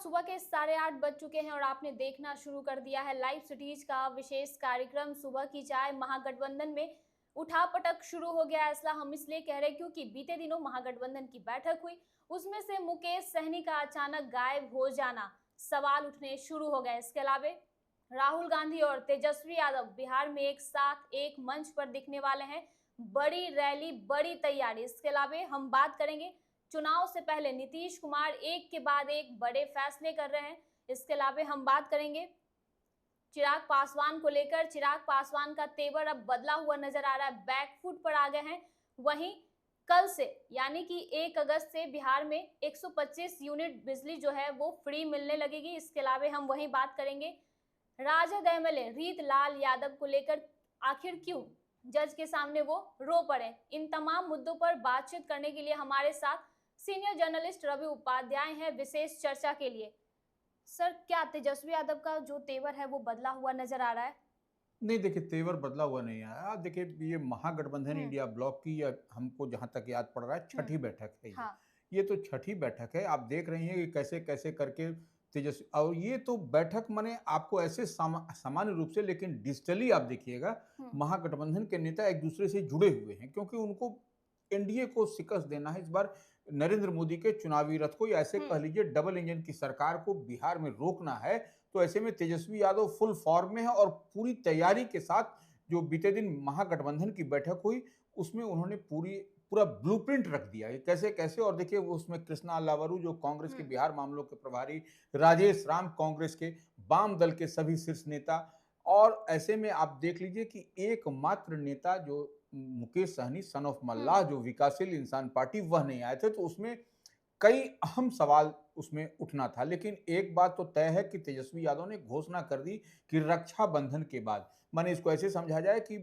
सुबह के 8:30 बज चुके हैं और आपने देखना शुरू कर दिया है लाइव सिटीज का विशेष कार्यक्रम सुबह की चाय। महागठबंधन में उठापटक शुरू हो गया। ऐसा हम इसलिए कह रहे हैं क्योंकि बीते दिनों महागठबंधन की बैठक हुई, उसमें से मुकेश सहनी का अचानक गायब हो जाना, सवाल उठने शुरू हो गए। इसके अलावा राहुल गांधी और तेजस्वी यादव बिहार में एक साथ एक मंच पर दिखने वाले हैं। बड़ी रैली, बड़ी तैयारी। इसके अलावा हम बात करेंगे चुनाव से पहले नीतीश कुमार एक के बाद एक बड़े फैसले कर रहे हैं। इसके अलावा हम बात करेंगे चिराग पासवान को लेकर। चिराग पासवान का तेवर अब बदला हुआ नजर आ रहा है, बैकफुट पर आ गए हैं। वहीं कल से यानी कि 1 अगस्त से बिहार में 125 यूनिट बिजली जो है वो फ्री मिलने लगेगी। इसके अलावा हम वहीं बात करेंगे राजद एमएलए रीत लाल यादव को लेकर, आखिर क्यों जज के सामने वो रो पड़े। इन तमाम मुद्दों पर बातचीत करने के लिए हमारे साथ सीनियर जर्नलिस्ट रवि उपाध्याय हैं विशेष चर्चा के लिए। सर, क्या तेजस्वी यादव का जो तेवर है वो बदला हुआ नजर आ रहा है? नहीं, देखिए तेवर बदला हुआ नहीं आया। देखिए ये महागठबंधन इंडिया ब्लॉक की हमको जहां तक याद पड़ रहा है छठी बैठक है। हाँ। ये तो छठी बैठक है। आप देख रही हैं कि कैसे कैसे करके तेजस्वी, और ये तो बैठक माने आपको ऐसे सामान्य रूप से, लेकिन डिजिटली आप देखिएगा महागठबंधन के नेता एक दूसरे से जुड़े हुए हैं, क्योंकि उनको एनडीए को शिकस्त देना है इस बार, नरेंद्र मोदी के चुनावी रथ को, या ऐसे कह लीजिए डबल इंजन की सरकार को बिहार में रोकना है। तो ऐसे में तेजस्वी यादव फुल फॉर्म में है और पूरी तैयारी के साथ जो बीते दिन महागठबंधन की बैठक हुई उसमें उन्होंने पूरा ब्लूप्रिंट रख दिया है कैसे कैसे। और देखिए वो उसमें कृष्णा लावरू जो कांग्रेस के बिहार मामलों के प्रभारी, राजेश राम कांग्रेस के, वाम दल के सभी शीर्ष नेता, और ऐसे में आप देख लीजिए कि एकमात्र नेता जो मुकेश सहनी सन ऑफ मल्लाह जो विकासशील इंसान पार्टी, वह नहीं आए थे। तो उसमें कई अहम सवाल उसमें उठना था। लेकिन एक बात तो तय है कि तेजस्वी यादव ने घोषणा कर दी कि रक्षाबंधन के बाद, माने इसको ऐसे समझा जाए कि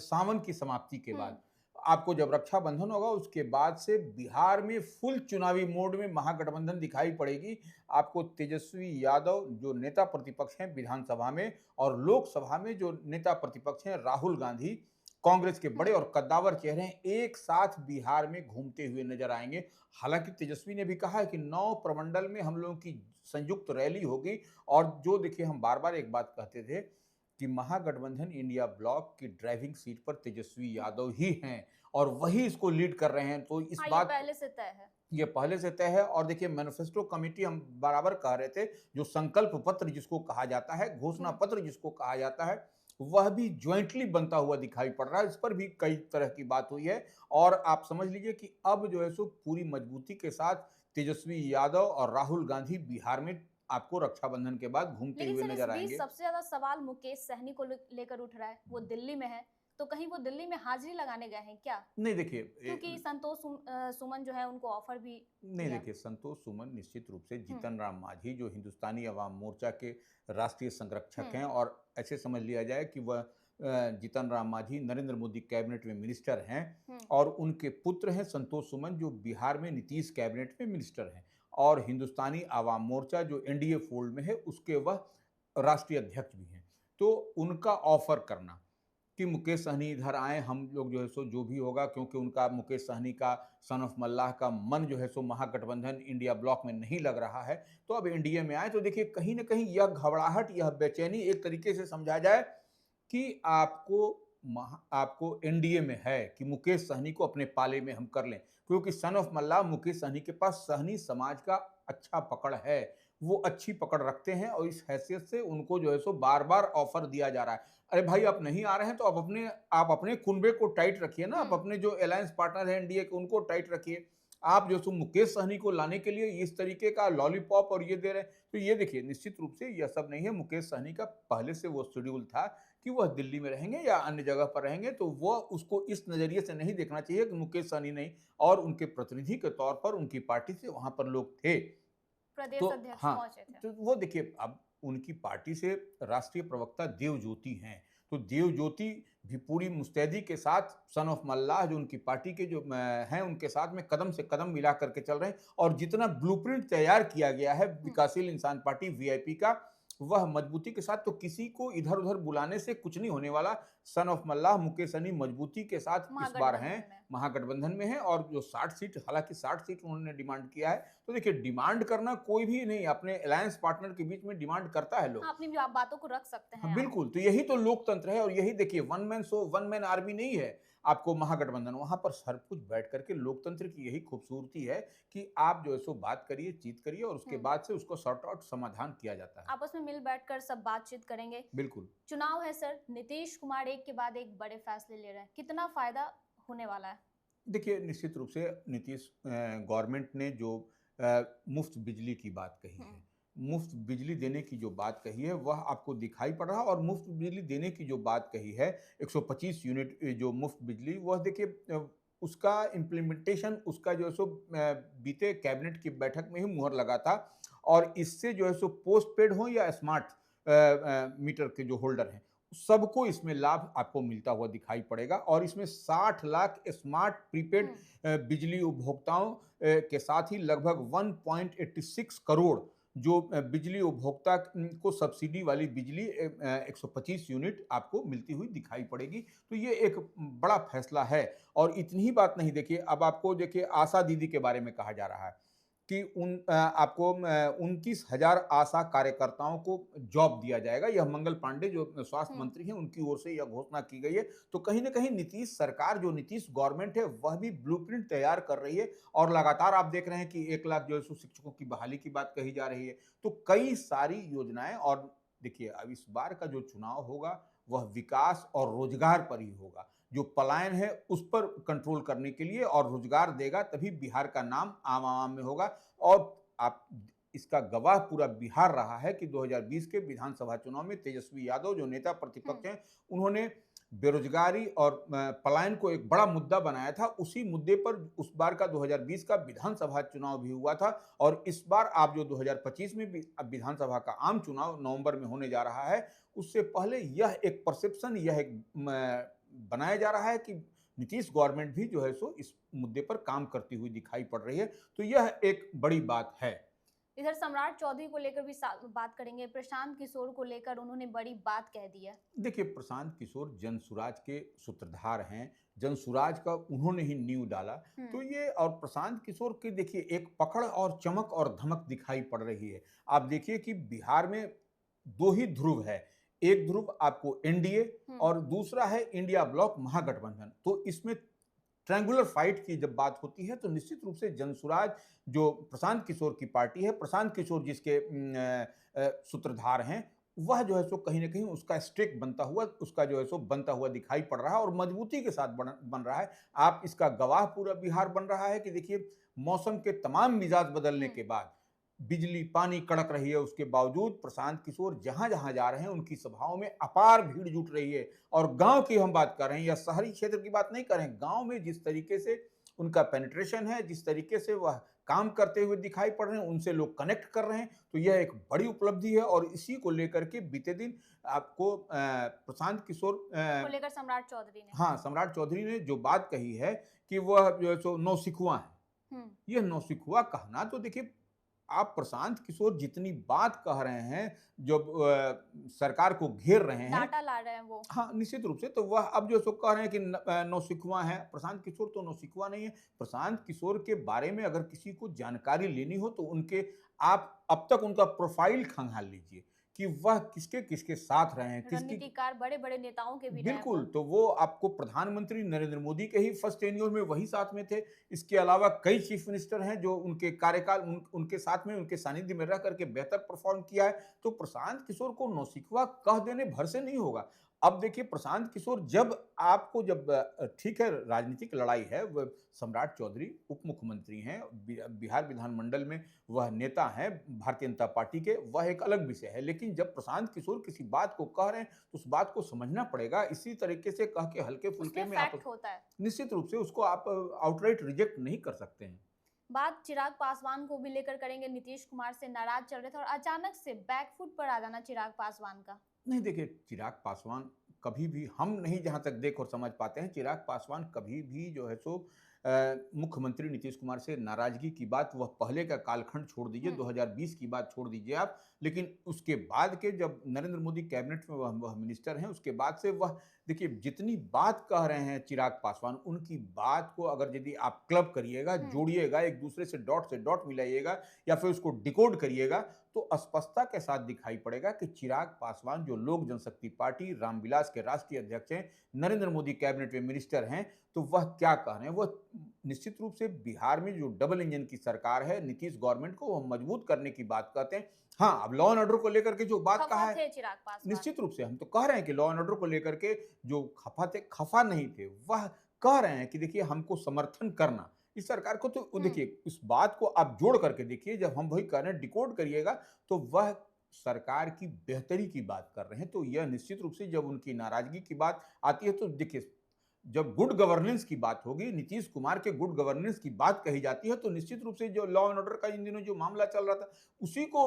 सावन की समाप्ति के बाद, आपको जब रक्षाबंधन होगा उसके बाद से बिहार में फुल चुनावी मोड में महागठबंधन दिखाई पड़ेगी। आपको तेजस्वी यादव जो नेता प्रतिपक्ष हैं विधानसभा में, और लोकसभा में जो नेता प्रतिपक्ष हैं राहुल गांधी, कांग्रेस के बड़े और कद्दावर चेहरे हैं, एक साथ बिहार में घूमते हुए नजर आएंगे। हालांकि तेजस्वी ने भी कहा है कि 9 प्रमंडल में हम लोगों की संयुक्त रैली होगी। और जो देखिए हम बार बार एक बात कहते थे कि महागठबंधन इंडिया ब्लॉक की ड्राइविंग सीट पर तेजस्वी यादव ही हैं और वही इसको लीड कर रहे हैं। तो इस हाँ, बात ये पहले से तय है। ये पहले से तय है। और देखिए मैनिफेस्टो कमेटी, हम बराबर कह रहे थे, जो संकल्प पत्र जिसको कहा जाता है, घोषणा पत्र जिसको कहा जाता है, वह भी ज्वाइंटली बनता हुआ दिखाई पड़ रहा है। इस पर भी कई तरह की बात हुई है। और आप समझ लीजिए कि अब जो है सो पूरी मजबूती के साथ तेजस्वी यादव और राहुल गांधी बिहार में आपको रक्षाबंधन के बाद घूमते लेकिन हुए सर, इस नजर बीच आएंगे। सबसे ज्यादा सवाल मुकेश सहनी को लेकर उठ रहा है। वो दिल्ली में है, तो कहीं वो दिल्ली में हाजिरी लगाने गए हैं क्या? नहीं देखिए, क्योंकि संतोष सुमन जो है उनको ऑफर भी नहीं दिया। देखिए, संतोष सुमन निश्चित रूप से जीतन राम मांझी जो हिंदुस्तानी अवाम मोर्चा के राष्ट्रीय संरक्षक हैं, और ऐसे समझ लिया जाए कि वह जीतन राम मांझी नरेंद्र मोदी कैबिनेट में मिनिस्टर हैं, और उनके पुत्र हैं संतोष सुमन जो बिहार में नीतीश कैबिनेट में मिनिस्टर हैं, और हिंदुस्तानी अवाम मोर्चा जो एनडीए फोल्ड में है उसके वह राष्ट्रीय अध्यक्ष भी हैं। तो उनका ऑफर करना कि मुकेश सहनी इधर आए, हम लोग जो है सो जो भी होगा, क्योंकि उनका मुकेश सहनी का सन ऑफ मल्लाह का मन जो है सो महागठबंधन इंडिया ब्लॉक में नहीं लग रहा है, तो अब एनडीए में आए। तो देखिए कहीं ना कहीं यह घबराहट, यह बेचैनी एक तरीके से समझा जाए कि आपको एनडीए में है कि मुकेश सहनी को अपने पाले में हम कर लें, क्योंकि सन ऑफ मल्लाह मुकेश सहनी के पास सहनी समाज का अच्छा पकड़ है, वो अच्छी पकड़ रखते हैं, और इस हैसियत से उनको जो है सो बार बार ऑफर दिया जा रहा है। अरे भाई, आप नहीं आ रहे हैं तो आप अपने कुनबे को टाइट रखिए ना, आप अपने जो अलायंस पार्टनर है एनडीए के उनको टाइट रखिए। आप जो सो मुकेश सहनी को लाने के लिए इस तरीके का लॉलीपॉप और ये दे रहे हैं, तो ये देखिए निश्चित रूप से यह सब नहीं है। मुकेश सहनी का पहले से वो शेड्यूल था कि वह दिल्ली में रहेंगे या अन्य जगह पर रहेंगे, तो वह उसको इस नजरिए से नहीं देखना चाहिए कि मुकेश सहनी नहीं, और उनके प्रतिनिधि के तौर पर उनकी पार्टी से वहां पर लोग थे। प्रदेश तो अध्यक्ष हाँ, पहुंचे थे। तो वो देखिए अब उनकी पार्टी से राष्ट्रीय प्रवक्ता देव ज्योति हैं, तो देव ज्योति भी पूरी मुस्तैदी के साथ सन ऑफ मल्लाह जो उनकी पार्टी के जो हैं उनके साथ में कदम से कदम मिला करके चल रहे हैं। और जितना ब्लूप्रिंट तैयार किया गया है विकासशील इंसान पार्टी वीआईपी का, वह मजबूती के साथ, तो किसी को इधर-उधर बुलाने से कुछ नहीं होने वाला। सन ऑफ मल्लाह मुकेश सहनी मजबूती के साथ इस बार हैं, महागठबंधन में। महागठबंधन में हैं और जो 60 सीट, हालाँकि 60 सीट उन्होंने डिमांड किया है। तो देखिए, डिमांड करना कोई भी नहीं अपने अलायंस पार्टनर के बीच में डिमांड करता है लोग। हाँ, अपनी भी आप बातों को रख सकते हाँ, हैं आप। बिल्कुल, तो यही तो लोकतंत्र है और यही देखिए one man show, one man army नहीं है आपको महागठबंधन। वहाँ पर सब कुछ बैठ कर के लोकतंत्र की यही खूबसूरती है कि आप जो है सो बात करिए, चीत करिए और उसके हुँ। बाद से उसको सॉर्ट आउट समाधान किया जाता है। आपस में मिल बैठकर सब बातचीत करेंगे। बिल्कुल। चुनाव है सर, नीतीश कुमार एक के बाद एक बड़े फैसले ले रहे हैं। कितना फ़ायदा होने वाला है? देखिए, निश्चित रूप से नीतीश गवर्नमेंट ने जो मुफ्त बिजली की बात कही हुँ, है, मुफ्त बिजली देने की जो बात कही है, वह आपको दिखाई पड़ रहा है और मुफ्त बिजली देने की जो बात कही है, 125 यूनिट जो मुफ्त बिजली, वह देखिए उसका इम्प्लीमेंटेशन, उसका जो है सो बीते कैबिनेट की बैठक में ही मुहर लगा था और इससे जो है सो पोस्टपेड हो या स्मार्ट मीटर के जो होल्डर हैं, सबको इसमें लाभ आपको मिलता हुआ दिखाई पड़ेगा और इसमें 60 लाख स्मार्ट प्रीपेड हुँ, बिजली उपभोक्ताओं के साथ ही लगभग 1.86 करोड़ जो बिजली उपभोक्ता को सब्सिडी वाली बिजली 125 यूनिट आपको मिलती हुई दिखाई पड़ेगी। तो ये एक बड़ा फैसला है और इतनी ही बात नहीं, देखिए अब आपको देखिए आशा दीदी के बारे में कहा जा रहा है कि आपको 29,000 आशा कार्यकर्ताओं को जॉब दिया जाएगा। यह मंगल पांडे जो स्वास्थ्य हुँ। मंत्री हैं, उनकी ओर से यह घोषणा की गई है। तो कहीं न कहीं नीतीश सरकार, जो नीतीश गवर्नमेंट है, वह भी ब्लूप्रिंट तैयार कर रही है और लगातार आप देख रहे हैं कि 1 लाख जो है सो शिक्षकों की बहाली की बात कही जा रही है। तो कई सारी योजनाएँ और देखिए, अब इस बार का जो चुनाव होगा, वह विकास और रोजगार पर ही होगा। जो पलायन है उस पर कंट्रोल करने के लिए और रोजगार देगा, तभी बिहार का नाम आम आवाम में होगा और आप इसका गवाह पूरा बिहार रहा है कि 2020 के विधानसभा चुनाव में तेजस्वी यादव जो नेता हुँ, प्रतिपक्ष हैं, उन्होंने बेरोजगारी और पलायन को एक बड़ा मुद्दा बनाया था। उसी मुद्दे पर उस बार का 2020 का विधानसभा चुनाव भी हुआ था और इस बार आप जो 2025 में भी अब विधानसभा का आम चुनाव नवंबर में होने जा रहा है, उससे पहले यह एक परसेप्शन, यह एक बनाया जा रहा है कि नीतीश गवर्नमेंट भी जो है सो इस मुद्दे पर काम करती हुई दिखाई पड़ रही है। तो यह एक बड़ी बात है। इधर सम्राट चौधरी को लेकर भी बात करेंगे। प्रशांत किशोर को लेकर उन्होंने बड़ी बात कह दी है। देखिए, प्रशांत किशोर जनसुराज के सूत्रधार हैं, जनसुराज का उन्होंने ही नींव डाला। हुँ, तो ये और प्रशांत किशोर की देखिए एक पकड़ और चमक और धमक दिखाई पड़ रही है। आप देखिए कि बिहार में 2 ही ध्रुव है, एक ध्रुव आपको एनडीए हुँ, और दूसरा है इंडिया ब्लॉक महागठबंधन। तो इसमें ट्रायंगुलर फाइट की जब बात होती है तो निश्चित रूप से जनसुराज जो प्रशांत किशोर की पार्टी है, प्रशांत किशोर जिसके सूत्रधार हैं, वह जो है सो कहीं न कहीं उसका स्टेक बनता हुआ, उसका जो है सो बनता हुआ दिखाई पड़ रहा है और मजबूती के साथ बन रहा है। आप इसका गवाह पूरा बिहार बन रहा है कि देखिए, मौसम के तमाम मिजाज बदलने हुँ। के बाद, बिजली, पानी कड़क रही है, उसके बावजूद प्रशांत किशोर जहाँ-जहाँ जा रहे हैं, उनकी सभाओं में अपार भीड़ जुट रही है और गाँव की हम बात कर रहे हैं या शहरी क्षेत्र की बात नहीं कर रहे हैं। गाँव में जिस तरीके से उनका पेनिट्रेशन है, जिस तरीके से वह काम करते हुए दिखाई पड़ रहे हैं, उनसे लोग कनेक्ट कर रहे हैं, तो यह एक बड़ी उपलब्धि है और इसी को लेकर के बीते दिन आपको प्रशांत किशोर को लेकर सम्राट चौधरी ने। हाँ, सम्राट चौधरी ने जो बात कही है कि वह जो है सो नौसिखुआ हैं। हुँ, ये नौसिखुआ कहना तो देखिए, आप प्रशांत किशोर जितनी बात कह रहे हैं, जब सरकार को घेर रहे हैं, डाटा ला रहे हैं वो। हाँ, निश्चित रूप से तो वह अब जो सो कह रहे हैं कि नौसिखुआ हैं। प्रशांत किशोर तो नौसिखुआ नहीं है। प्रशांत किशोर के बारे में अगर किसी को जानकारी लेनी हो तो उनके आप अब तक उनका प्रोफाइल खंगाल लीजिए कि वह किसके-किसके साथ रहे हैं, किसकी रणनीतिकार बड़े-बड़े नेताओं के भी रहे हैं बिल्कुल, वो। तो वो आपको प्रधानमंत्री नरेंद्र मोदी के ही फर्स्ट टेन्योर में वही साथ में थे। इसके अलावा कई चीफ मिनिस्टर हैं जो उनके कार्यकाल उनके साथ में, उनके सानिध्य में रह करके बेहतर परफ़ॉर्म किया है। तो प्रशांत किशोर को नौसिखुआ कह देने भर से नहीं होगा। अब देखिए, प्रशांत किशोर जब ठीक है, राजनीतिक लड़ाई है, व सम्राट चौधरी उप मुख्यमंत्री हैं, बिहार विधानमंडल में वह नेता हैं भारतीय जनता पार्टी के, वह एक अलग विषय है। लेकिन जब प्रशांत किशोर किसी बात को कह रहे हैं, तो उस बात को समझना पड़ेगा। इसी तरीके से कह के हल्के-फुल्के उसमें में आप फैक्ट होता है। निश्चित रूप से उसको आप आउटराइट रिजेक्ट नहीं कर सकते हैं। बात चिराग पासवान को भी लेकर करेंगे। नीतीश कुमार से नाराज चल रहे थे और अचानक से बैकफुट पर आ जाना चिराग पासवान का। नहीं, देखिए, चिराग पासवान कभी भी हम नहीं जहाँ तक देख और समझ पाते हैं, चिराग पासवान कभी भी जो है सो मुख्यमंत्री नीतीश कुमार से नाराजगी की बात, वह पहले का कालखंड छोड़ दीजिए, हुँ, 2020 की बात छोड़ दीजिए आप, लेकिन उसके बाद के जब नरेंद्र मोदी कैबिनेट में वह मिनिस्टर हैं, उसके बाद से वह देखिए जितनी बात कह रहे हैं चिराग पासवान, उनकी बात को अगर यदि आप क्लब करिएगा, हुँ। जोड़िएगा, एक दूसरे से डॉट मिलाइएगा या फिर उसको डिकोड करिएगा, तो स्पष्टता के साथ दिखाई पड़ेगा कि चिराग पासवान जो लोक जनशक्ति पार्टी रामविलास के राष्ट्रीय अध्यक्ष हैं, नरेंद्र मोदी कैबिनेट में मिनिस्टर हैं, तो वह क्या कह रहे हैं। वह निश्चित रूप से बिहार में जो डबल इंजन की सरकार है, नीतीश गवर्नमेंट को वह मजबूत करने की बात कहते हैं। हाँ, अब लॉ एंड ऑर्डर को लेकर के जो बात कहा खफा है, थे चिराग पासवान। निश्चित रूप से हम तो कह रहे हैं कि लॉ एंड ऑर्डर को लेकर के जो खफा थे, खफा नहीं थे, वह कह रहे हैं कि देखिए हमको समर्थन करना इस सरकार को, तो हुँ, देखिए इस बात को आप जोड़ करके देखिए, जब हम वही कह रहे हैं डिकोड करिएगा, तो वह सरकार की बेहतरी की बात कर रहे हैं। तो यह निश्चित रूप से जब उनकी नाराजगी की बात आती है, तो देखिए जब गुड गवर्नेंस की बात होगी, नीतीश कुमार के गुड गवर्नेंस की बात कही जाती है, तो निश्चित रूप से जो लॉ एंड ऑर्डर का इन दिनों जो मामला चल रहा था, उसी को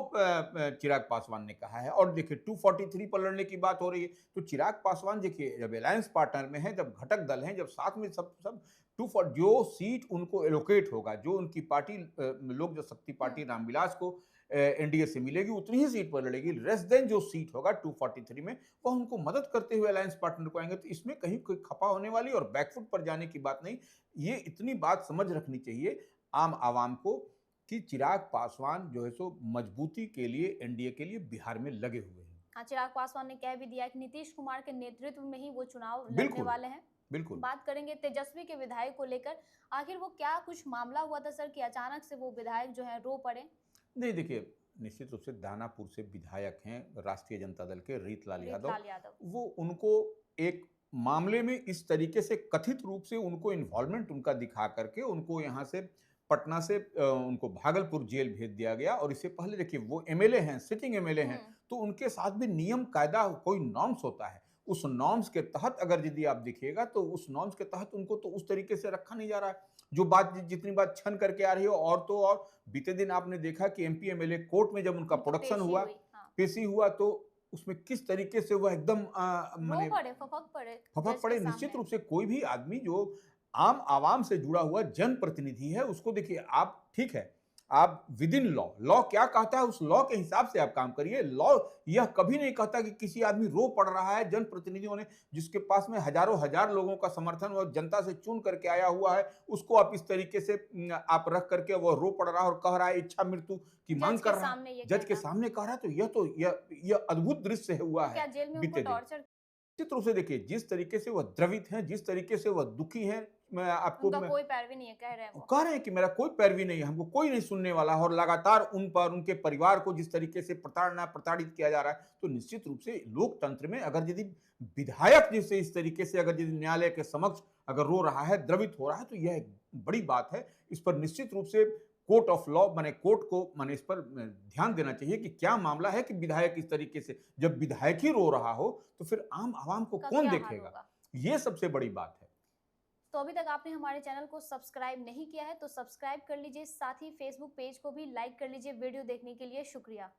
चिराग पासवान ने कहा है। और देखिए 243 पर लड़ने की बात हो रही है, तो चिराग पासवान देखिए जब अलायंस पार्टनर में है, जब घटक दल हैं, जब साथ में सब सब टू फॉर जो सीट उनको एलोकेट होगा, जो उनकी पार्टी लोक जनशक्ति पार्टी हुँ। रामविलास को एनडीए से मिलेगी, उतनी ही सीट पर लड़ेगी। लेस देन जो सीट होगा 243 में, वह उनको मदद करते हुए अलायंस पार्टनर को आएंगे। तो इसमें कहीं कोई खपा होने वाली और बैकफुट पर जाने की बात नहीं। ये इतनी बात समझ रखनी चाहिए आम आवाम को कि चिराग पासवान जो है सो मजबूती के लिए एनडीए के लिए बिहार में लगे हुए हैं। हाँ, चिराग पासवान ने कह भी दिया कि नीतीश कुमार के नेतृत्व में ही वो चुनाव लड़ने बिल्कुल, वाले हैं। बिल्कुल। बात करेंगे तेजस्वी के विधायक को लेकर। आखिर वो क्या कुछ मामला हुआ था सर कि अचानक से वो विधायक जो है रो पड़े? नहीं देखिए, निश्चित रूप से दानापुर से विधायक हैं राष्ट्रीय जनता दल के रीतलाल यादव। रीतलाल यादव। वो उनको एक मामले में इस तरीके से कथित रूप से उनको इन्वॉल्वमेंट उनका दिखा करके उनको यहाँ से पटना से उनको भागलपुर जेल भेज दिया गया। और इससे पहले देखिए वो एमएलए हैं, सिटिंग एमएलए हैं, हुँ, तो उनके साथ भी नियम कायदा कोई नॉर्म्स होता है। उस नॉर्म्स के तहत अगर यदि आप देखिएगा, तो उस नॉर्म्स के तहत उनको तो उस तरीके से रखा नहीं जा रहा है। जो बात जितनी बात छन करके आ रही है, और तो और बीते दिन आपने देखा कि एमपी एमएलए कोर्ट में जब उनका उनकी प्रोडक्शन पेशी हुआ, हुई। हाँ, पेशी हुआ, तो उसमें किस तरीके से वह एकदम रो माने पड़े, फपक पड़े फपक जज के पड़े। निश्चित सामने। रूप से कोई भी आदमी जो आम आवाम से जुड़ा हुआ जनप्रतिनिधि है, उसको देखिए आप ठीक है, आप विद इन लॉ, लॉ क्या कहता है उस लॉ के हिसाब से आप काम करिए। लॉ यह कभी नहीं कहता कि किसी आदमी रो पड़ रहा है, जनप्रतिनिधियों ने जिसके पास में हजारों हजार लोगों का समर्थन और जनता से चुन करके आया हुआ है, उसको आप इस तरीके से आप रख करके वो रो पड़ रहा है और कह रहा है इच्छा मृत्यु की मांग जज कर के रहा है, सामने ये जज के कहना। सामने कह रहा है। तो यह अद्भुत दृश्य हुआ तो क्या है जेल में उनको बीते दिन। टॉर्चर? निश्चित रूप से देखिए जिस तरीके से वह द्रवित हैं, जिस तरीके से वह दुखी हैं, उनका कोई पैरवी नहीं है, कह रहे हैं वो। कह रहे हैं कि मेरा कोई पैरवी नहीं है, हमको कोई नहीं सुनने वाला है, और लगातार उन पर उनके परिवार को जिस तरीके से प्रताड़ना प्रताड़ित किया जा रहा है। तो निश्चित रूप से लोकतंत्र में अगर यदि विधायक जिससे इस तरीके से अगर यदि न्यायालय के समक्ष अगर रो रहा है, द्रवित हो रहा है, तो यह एक बड़ी बात है। इस पर निश्चित रूप से कोर्ट ऑफ लॉ माने कोर्ट को माने इस पर ध्यान देना चाहिए कि क्या मामला है कि विधायक इस तरीके से, जब विधायक ही रो रहा हो, तो फिर आम आवाम को का कौन क्या हाल देखेगा। होगा? ये सबसे बड़ी बात है। तो अभी तक आपने हमारे चैनल को सब्सक्राइब नहीं किया है तो सब्सक्राइब कर लीजिए, साथ ही फेसबुक पेज को भी लाइक कर लीजिए। वीडियो देखने के लिए शुक्रिया।